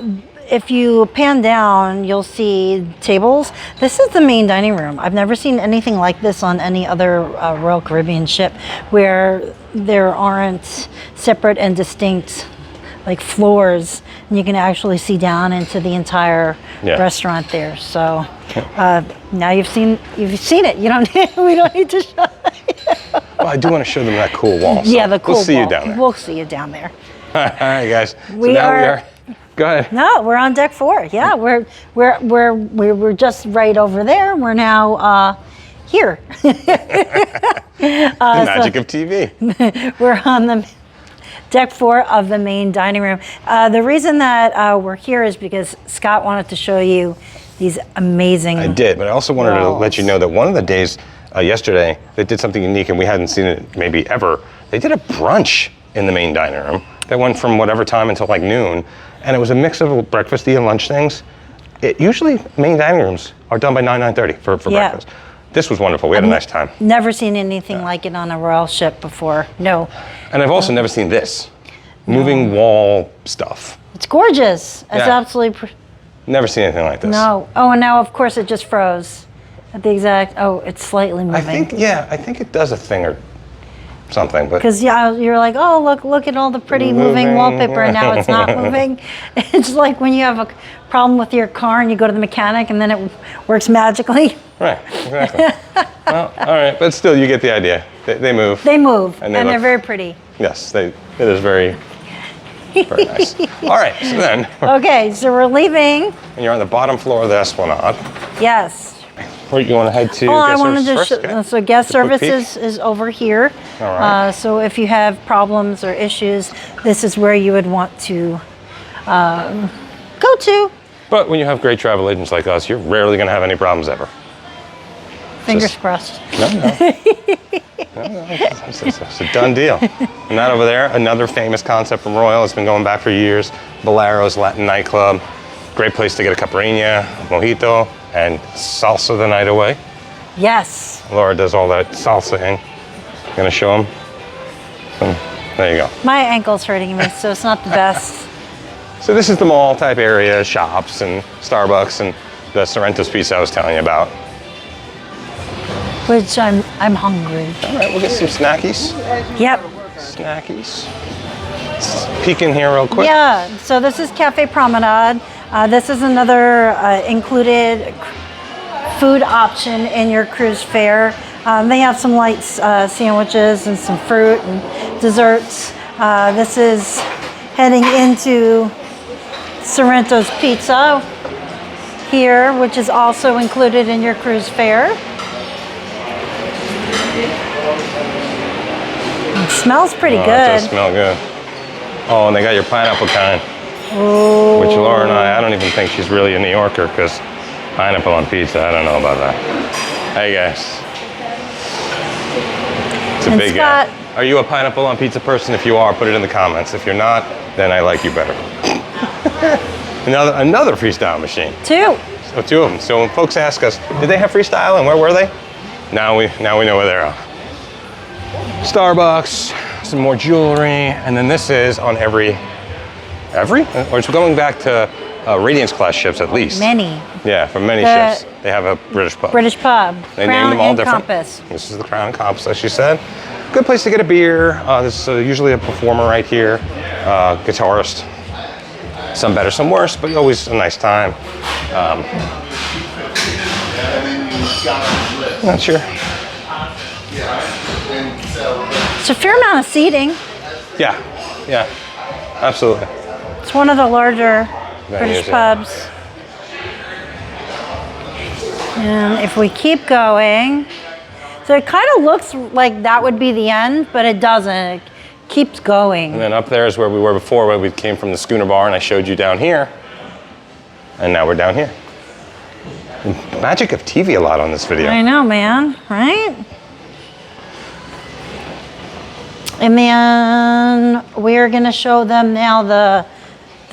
if you pan down, you'll see tables. This is the main dining room. I've never seen anything like this on any other Royal Caribbean ship, where there aren't separate and distinct like floors, and you can actually see down into the entire Yeah. restaurant there. So now you've seen it. You don't we don't need to show. Well, I do want to show them that cool wall. so Yeah, the cool We'll see you wall. down there. We'll see you down there. All right, guys. So We now we are- are. Go ahead. No, we're on deck 4. Yeah, we're just right over there. We're now here. The magic of TV. We're on the deck 4 of the main dining room. The reason that we're here is because Scott wanted to show you these amazing. I did, but I also wanted to walls. let you know that one of the days yesterday they did something unique, and we hadn't seen it maybe ever. They did a brunch in the main dining room that went from whatever time until like noon, and it was a mix of breakfasty and lunch things. Usually main dining rooms are done by 9:30 for Yeah. breakfast. This was wonderful. We had a nice time. Never seen anything like it on a royal ship before. No, And I've also never seen this moving wall stuff. it's gorgeous. It's Yeah. absolutely. Never seen anything like this. No. Oh, and now of course it just froze at the exact. Oh, it's slightly moving. I think it does a thing or something, but Because you're like, oh look at all the pretty moving Moving. wallpaper, and now it's not moving. It's like when you have a problem with your car and you go to the mechanic and then it works magically. right, exactly. Well, all right, but still, you get the idea. They move. They move And and, they they're look- very pretty. Yes, it is very, very nice. All right, so then, Okay, so we're leaving. and you're on the bottom floor of the Esplanade. Yes. Where you want to head to? Oh, I guest wanted services to first? Okay. so guest Just a quick peek. services is over here. All right. So if you have problems or issues, this is where you would want to go to. But when you have great travel agents like us, you're rarely going to have any problems ever. Fingers crossed. No. It's a done deal. And that over there, another famous concept from Royal. It's been going back for years. Bolero's Latin nightclub. Great place to get a caipirinha, mojito, and salsa the night away. Yes. Laura does all that salsa-ing. Gonna show them. There you go. My ankle's hurting me, so it's not the best. So this is the mall type area, shops and Starbucks and the Sorrento's Pizza I was telling you about. Which I'm hungry. All right, we'll get some snackies. Yep. Snackies. Let's peek in here real quick. Yeah, so this is Cafe Promenade. This is another included food option in your cruise fare. They have some light sandwiches and some fruit and desserts. This is heading into Sorrento's Pizza here, which is also included in your cruise fare. It smells pretty It good. does smell good. Oh, and they got your pineapple kind. Ooh. Which Laura and I don't even think she's really a New Yorker because pineapple on pizza, I don't know about that. Hey guys. It's a And big Scott- guy. Are you a pineapple on pizza person? If you are, put it in the comments. If you're not, then I like you better. another freestyle machine. Two. So two of them. So when folks ask us, did they have freestyle and where were they? Now we know where they're at. Starbucks, some more jewelry, and then this is on every? Or it's going back to Radiance class ships at least. Many. Yeah, for many The- ships. They have a British pub. British pub. They Crown named them all and different. Compass. This is the Crown and Compass, as she said. Good place to get a beer. This is usually a performer right here, guitarist. Some better, some worse, but always a nice time. Not sure. It's a fair amount of seating. Yeah, absolutely. It's one of the larger Venues, British yeah. pubs. And if we keep going, so it kind of looks like that would be the end, but it doesn't. It keeps going. And then up there is where we were before, where we came from the Schooner Bar, and I showed you down here. And now we're down here. The magic of TV a lot on this video. I know, man, right? And then we're gonna show them now the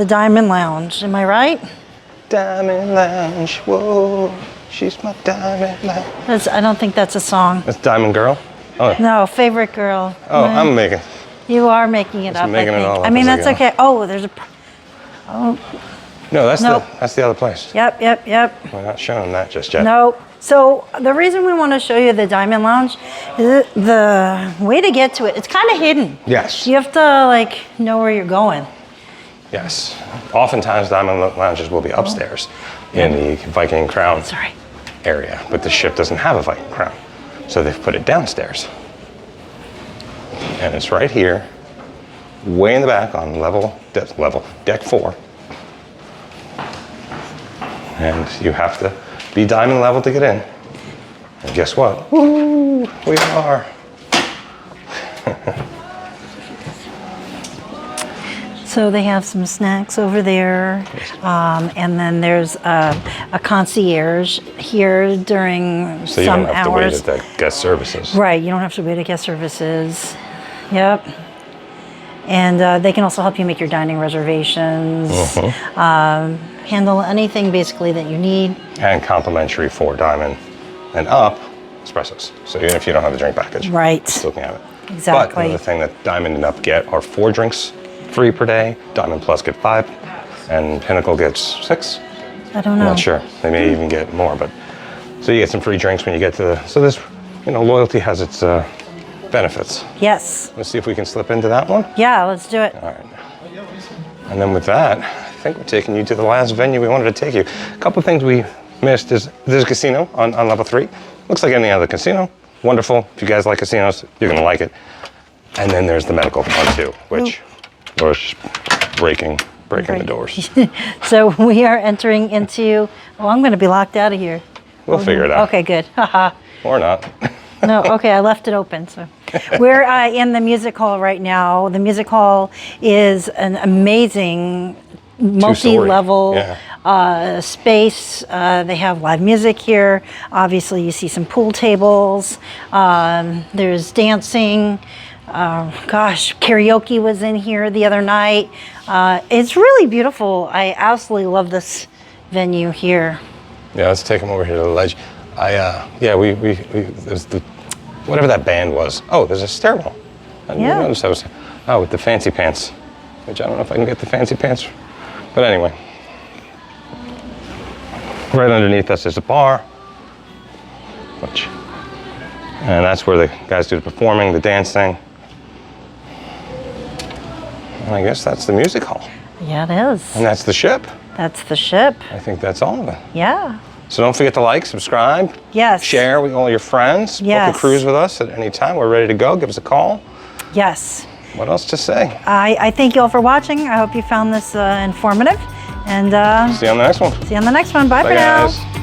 Diamond Lounge. Am I right? Diamond Lounge, whoa, she's my diamond lounge. I don't think that's a song. That's Diamond Girl? Oh, No, favorite girl. oh, I'm making. You are making it up. making I it think. all up I mean, as I that's go. okay. Oh, there's a. No, that's Nope. that's the other place. Yep. We're not showing that just yet. Nope. So the reason we want to show you the Diamond Lounge is the way to get to it. It's kind of hidden. Yes. You have to know where you're going. Yes. Oftentimes, Diamond Lounges will be upstairs in the Viking Crown Sorry. area, but the ship doesn't have a Viking Crown, so they've put it downstairs. And it's right here, way in the back on deck 4. And you have to be diamond level to get in. And guess what? Woo, we are. So they have some snacks over there, and then there's a concierge here during So you some don't have to wait hours. at the guest services. Right, you don't have to wait at guest services. Yep. And they can also help you make your dining reservations, handle anything basically that you need. And complimentary 4 diamond and up espressos. So even if you don't have the drink package, Right. still can have it. But Exactly. another thing that Diamond and Up get are 4 drinks free per day. Diamond Plus get 5, and Pinnacle gets 6. I don't I'm know. not sure. They may even get more, but so you get some free drinks when you get to the. So this, loyalty has its benefits. Yes. Let's see if we can slip into that one. Yeah, let's do it. All right. And then with that, I think we're taking you to the last venue we wanted to take you. A couple of things we missed is there's a casino on level 3. Looks like any other casino. Wonderful. If you guys like casinos, you're gonna like it. And then there's the medical one too, which was just breaking the doors. So we are entering into. Oh, I'm going to be locked out of here. We'll figure it out. Okay, good. Haha. Or not. No, okay, I left it open. So We're in the music hall right now. The music hall is an amazing multi-level space. They have live music here. Obviously, you see some pool tables. There's dancing. Gosh, karaoke was in here the other night. It's really beautiful. I absolutely love this venue here. Yeah, let's take them over here to the ledge. There's the, whatever that band was. Oh, there's a stairwell. I didn't notice that was, with the fancy pants, which I don't know if I can get the fancy pants. But anyway, right underneath us is a bar, and that's where the guys do the performing, the dancing. And I guess that's the music hall. Yeah, it is. And that's the ship. That's the ship. I think that's all of it. Yeah. So don't forget to like, subscribe, share with all your friends. Book a cruise with us at any time. We're ready to go. Give us a call. Yes. What else to say? I thank you all for watching. I hope you found this informative. And see you on the next one. See you on the next one. Bye for now. Guys.